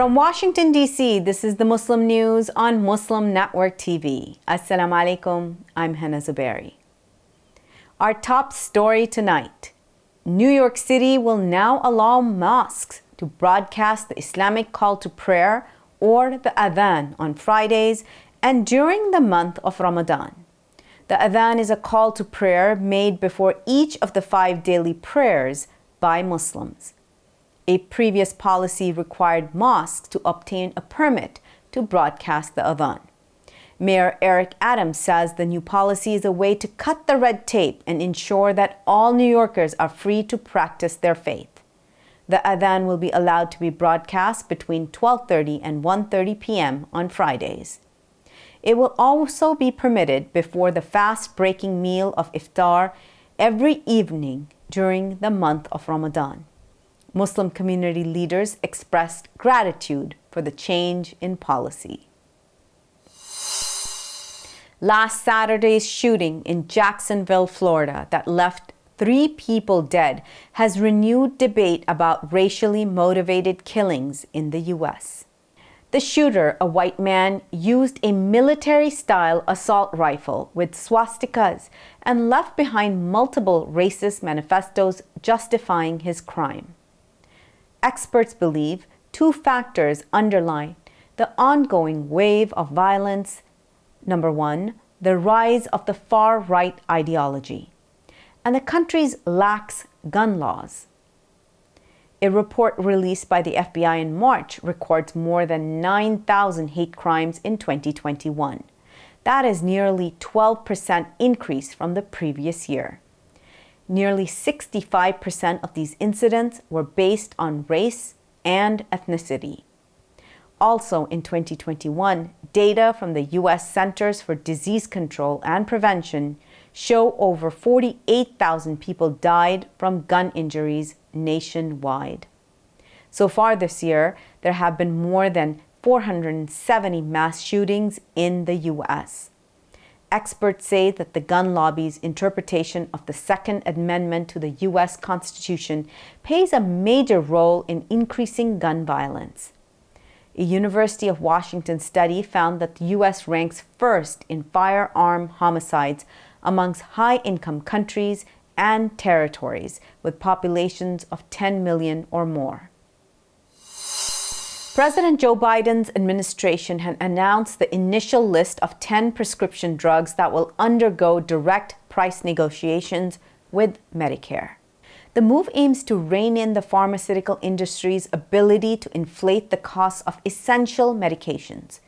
From Washington, D.C., this is the Muslim News on Muslim Network TV. Assalamu alaikum, I'm Hena Zuberi. Our top story tonight. New York City will now allow mosques to broadcast the Islamic call to prayer or the adhan on Fridays and during the month of Ramadan. The adhan is a call to prayer made before each of the 5 daily prayers by Muslims. A previous policy required mosques to obtain a permit to broadcast the adhan. Mayor Eric Adams says the new policy is a way to cut the red tape and ensure that all New Yorkers are free to practice their faith. The adhan will be allowed to be broadcast between 12:30 and 1:30 p.m. on Fridays. It will also be permitted before the fast-breaking meal of iftar every evening during the month of Ramadan. Muslim community leaders expressed gratitude for the change in policy. Last Saturday's shooting in Jacksonville, Florida, that left 3 people dead has renewed debate about racially motivated killings in the U.S. The shooter, a white man, used a military-style assault rifle with swastikas and left behind multiple racist manifestos justifying his crime. Experts believe 2 factors underlie the ongoing wave of violence. Number 1, the rise of the far-right ideology, and the country's lax gun laws. A report released by the FBI in March records more than 9,000 hate crimes in 2021. That is nearly 12% increase from the previous year. Nearly 65% of these incidents were based on race and ethnicity. Also in 2021, data from the U.S. Centers for Disease Control and Prevention show over 48,000 people died from gun injuries nationwide. So far this year, there have been more than 470 mass shootings in the U.S. Experts say that the gun lobby's interpretation of the Second Amendment to the U.S. Constitution plays a major role in increasing gun violence. A University of Washington study found that the U.S. ranks first in firearm homicides amongst high-income countries and territories with populations of 10 million or more. President Joe Biden's administration had announced the initial list of 10 prescription drugs that will undergo direct price negotiations with Medicare. The move aims to rein in the pharmaceutical industry's ability to inflate the costs of essential medications.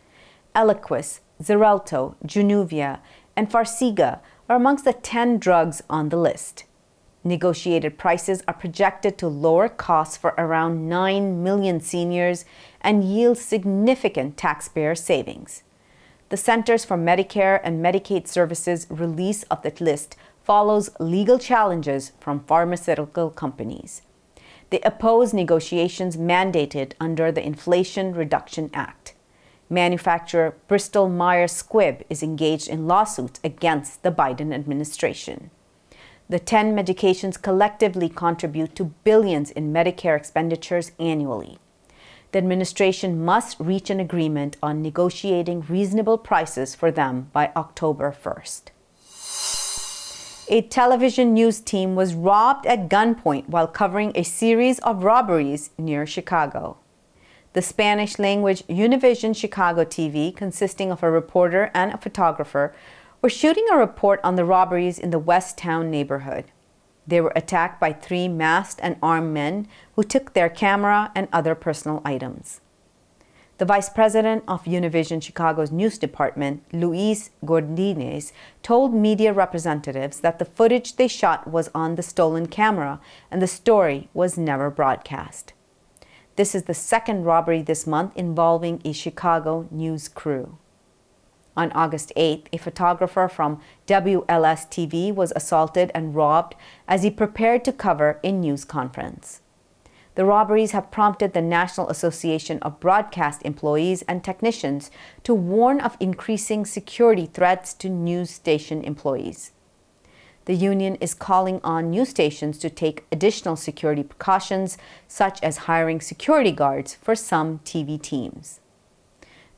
Eliquis, Xarelto, Januvia, and Farxiga are amongst the 10 drugs on the list. Negotiated prices are projected to lower costs for around 9 million seniors and yield significant taxpayer savings. The Centers for Medicare and Medicaid Services release of the list follows legal challenges from pharmaceutical companies. They oppose negotiations mandated under the Inflation Reduction Act. Manufacturer Bristol Myers Squibb is engaged in lawsuits against the Biden administration. The 10 medications collectively contribute to billions in Medicare expenditures annually. The administration must reach an agreement on negotiating reasonable prices for them by October 1st. A television news team was robbed at gunpoint while covering a series of robberies near Chicago. The Spanish-language Univision Chicago TV, consisting of a reporter and a photographer, were shooting a report on the robberies in the West Town neighborhood. They were attacked by 3 masked and armed men who took their camera and other personal items. The vice president of Univision Chicago's news department, Luis Godinez, told media representatives that the footage they shot was on the stolen camera and the story was never broadcast. This is the second robbery this month involving a Chicago news crew. On August 8th, a photographer from WLS-TV was assaulted and robbed as he prepared to cover a news conference. The robberies have prompted the National Association of Broadcast Employees and Technicians to warn of increasing security threats to news station employees. The union is calling on news stations to take additional security precautions, such as hiring security guards for some TV teams.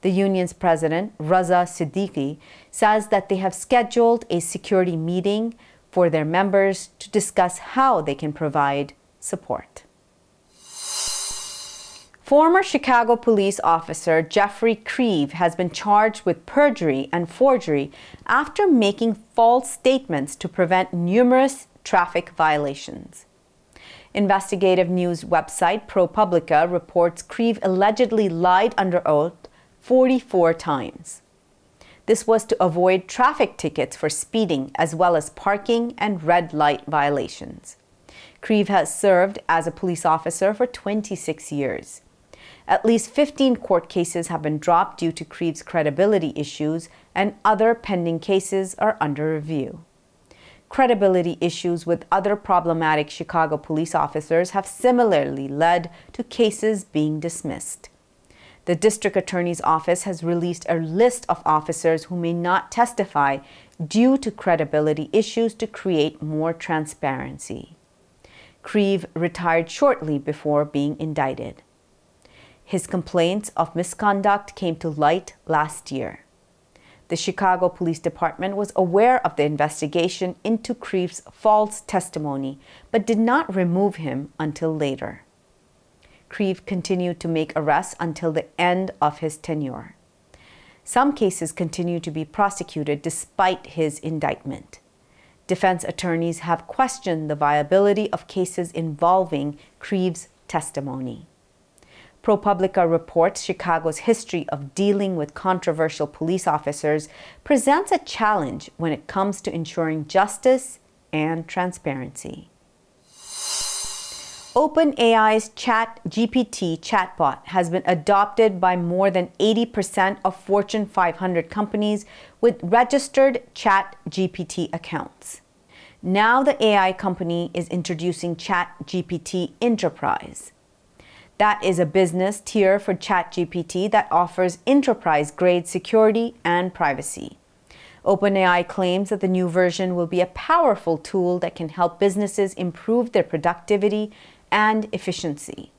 The union's president, Raza Siddiqui, says that they have scheduled a security meeting for their members to discuss how they can provide support. Former Chicago police officer Jeffrey Creve has been charged with perjury and forgery after making false statements to prevent numerous traffic violations. Investigative news website ProPublica reports Creve allegedly lied under oath 44 times. This was to avoid traffic tickets for speeding as well as parking and red light violations. Creve has served as a police officer for 26 years. At least 15 court cases have been dropped due to Creve's credibility issues, and other pending cases are under review. Credibility issues with other problematic Chicago police officers have similarly led to cases being dismissed. The district attorney's office has released a list of officers who may not testify due to credibility issues to create more transparency. Creve retired shortly before being indicted. His complaints of misconduct came to light last year. The Chicago Police Department was aware of the investigation into Creve's false testimony, but did not remove him until later. Creve continued to make arrests until the end of his tenure. Some cases continue to be prosecuted despite his indictment. Defense attorneys have questioned the viability of cases involving Creve's testimony. ProPublica reports Chicago's history of dealing with controversial police officers presents a challenge when it comes to ensuring justice and transparency. OpenAI's ChatGPT chatbot has been adopted by more than 80% of Fortune 500 companies with registered ChatGPT accounts. Now the AI company is introducing ChatGPT Enterprise. That is a business tier for ChatGPT that offers enterprise-grade security and privacy. OpenAI claims that the new version will be a powerful tool that can help businesses improve their productivity and efficiency.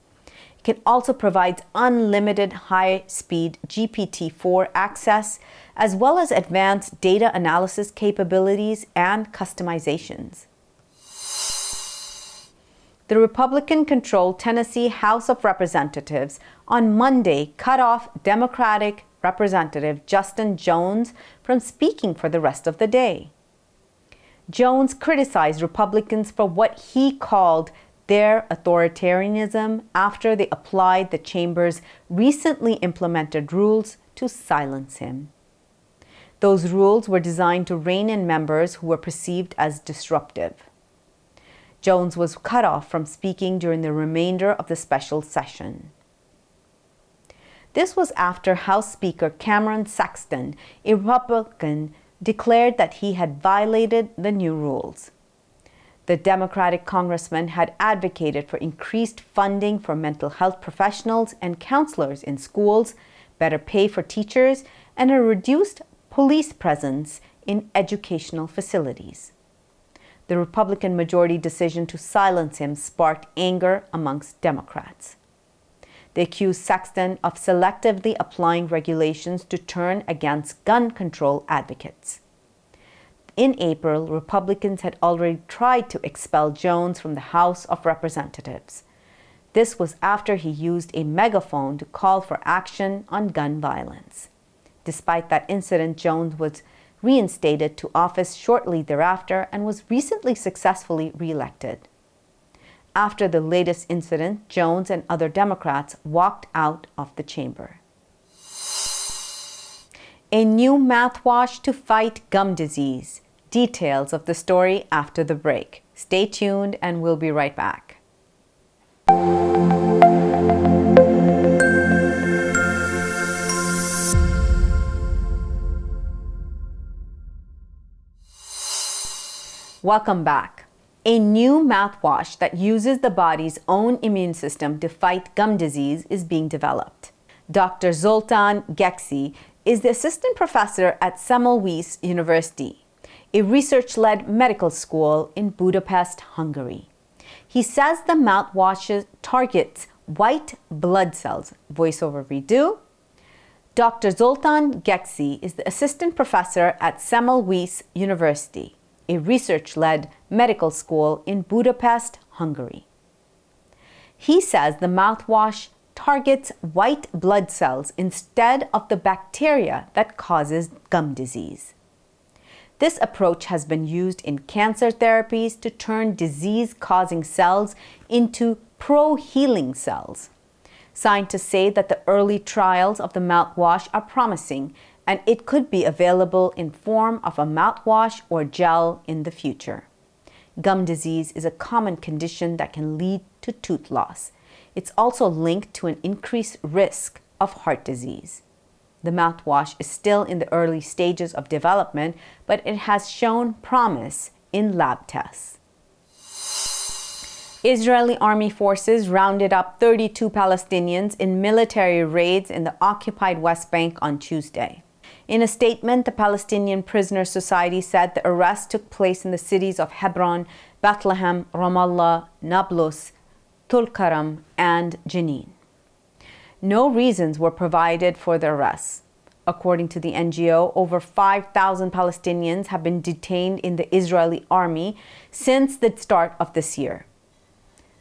It can also provide unlimited high-speed GPT-4 access, as well as advanced data analysis capabilities and customizations. The Republican-controlled Tennessee House of Representatives on Monday cut off Democratic Representative Justin Jones from speaking for the rest of the day. Jones criticized Republicans for what he called their authoritarianism after they applied the chamber's recently implemented rules to silence him. Those rules were designed to rein in members who were perceived as disruptive. Jones was cut off from speaking during the remainder of the special session. This was after House Speaker Cameron Sexton, a Republican, declared that he had violated the new rules. The Democratic congressman had advocated for increased funding for mental health professionals and counselors in schools, better pay for teachers, and a reduced police presence in educational facilities. The Republican majority decision to silence him sparked anger amongst Democrats. They accused Sexton of selectively applying regulations to turn against gun control advocates. In April, Republicans had already tried to expel Jones from the House of Representatives. This was after he used a megaphone to call for action on gun violence. Despite that incident, Jones was reinstated to office shortly thereafter and was recently successfully reelected. After the latest incident, Jones and other Democrats walked out of the chamber. A new mouthwash to fight gum disease. Details of the story after the break. Stay tuned and we'll be right back. Welcome back. A new mouthwash that uses the body's own immune system to fight gum disease is being developed. Dr. Zoltan Geksi is the assistant professor at Semmelweis University. a research-led medical school in Budapest, Hungary. He says the mouthwash targets white blood cells. Voiceover redo. Dr. Zoltán Geksy is the assistant professor at Semmelweis University, a research-led medical school in Budapest, Hungary. He says the mouthwash targets white blood cells instead of the bacteria that causes gum disease. This approach has been used in cancer therapies to turn disease-causing cells into pro-healing cells. Scientists say that the early trials of the mouthwash are promising, and it could be available in form of a mouthwash or gel in the future. Gum disease is a common condition that can lead to tooth loss. It's also linked to an increased risk of heart disease. The mouthwash is still in the early stages of development, but it has shown promise in lab tests. Israeli army forces rounded up 32 Palestinians in military raids in the occupied West Bank on Tuesday. In a statement, the Palestinian Prisoners Society said the arrest took place in the cities of Hebron, Bethlehem, Ramallah, Nablus, Tulkaram, and Jenin. No reasons were provided for the arrests. According to the NGO, over 5,000 Palestinians have been detained in the Israeli army since the start of this year.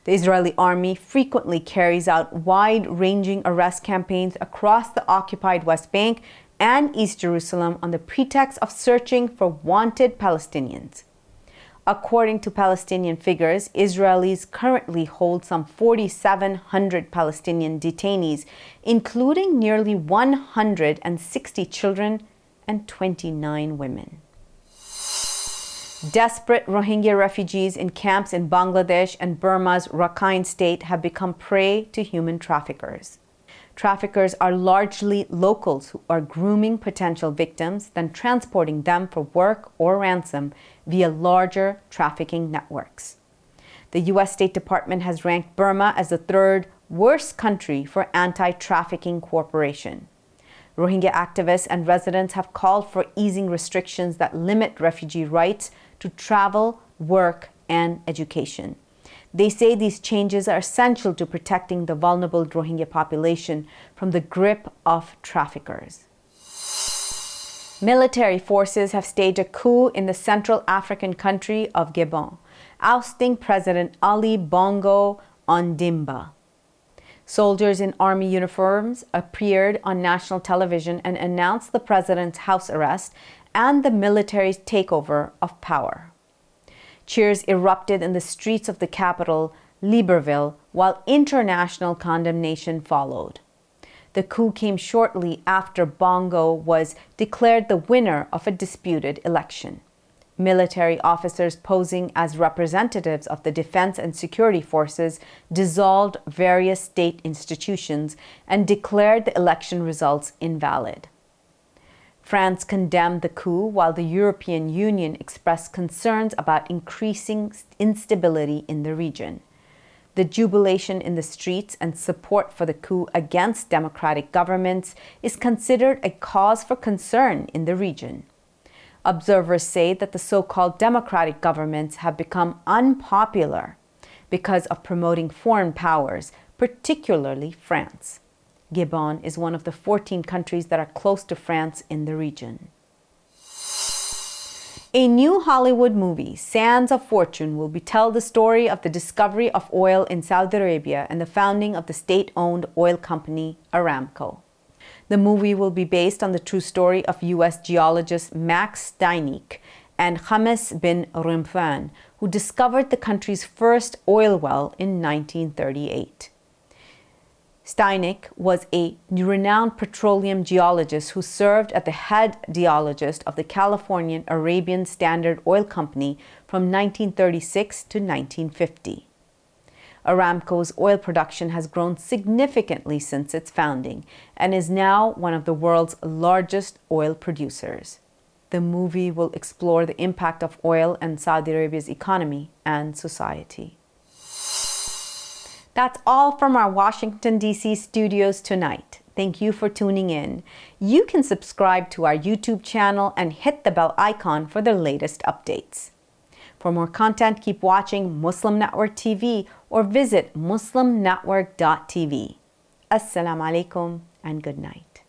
The Israeli army frequently carries out wide-ranging arrest campaigns across the occupied West Bank and East Jerusalem on the pretext of searching for wanted Palestinians. According to Palestinian figures, Israelis currently hold some 4,700 Palestinian detainees, including nearly 160 children and 29 women. Desperate Rohingya refugees in camps in Bangladesh and Burma's Rakhine state have become prey to human traffickers. Traffickers are largely locals who are grooming potential victims, then transporting them for work or ransom via larger trafficking networks. The U.S. State Department has ranked Burma as the third worst country for anti-trafficking cooperation. Rohingya activists and residents have called for easing restrictions that limit refugee rights to travel, work, and education. They say these changes are essential to protecting the vulnerable Rohingya population from the grip of traffickers. Military forces have staged a coup in the Central African country of Gabon, ousting President Ali Bongo Ondimba. Soldiers in army uniforms appeared on national television and announced the president's house arrest and the military's takeover of power. Cheers erupted in the streets of the capital, Libreville, while international condemnation followed. The coup came shortly after Bongo was declared the winner of a disputed election. Military officers posing as representatives of the defense and security forces dissolved various state institutions and declared the election results invalid. France condemned the coup, while the European Union expressed concerns about increasing instability in the region. The jubilation in the streets and support for the coup against democratic governments is considered a cause for concern in the region. Observers say that the so-called democratic governments have become unpopular because of promoting foreign powers, particularly France. Gabon is one of the 14 countries that are close to France in the region. A new Hollywood movie, Sands of Fortune, will tell the story of the discovery of oil in Saudi Arabia and the founding of the state-owned oil company Aramco. The movie will be based on the true story of U.S. geologist Max Steinig and James bin Rumfan, who discovered the country's first oil well in 1938. Steinig was a renowned petroleum geologist who served as the head geologist of the Californian Arabian Standard Oil Company from 1936 to 1950. Aramco's oil production has grown significantly since its founding and is now one of the world's largest oil producers. The movie will explore the impact of oil on Saudi Arabia's economy and society. That's all from our Washington, D.C. studios tonight. Thank you for tuning in. You can subscribe to our YouTube channel and hit the bell icon for the latest updates. For more content, keep watching Muslim Network TV or visit muslimnetwork.tv. Assalamu alaikum and good night.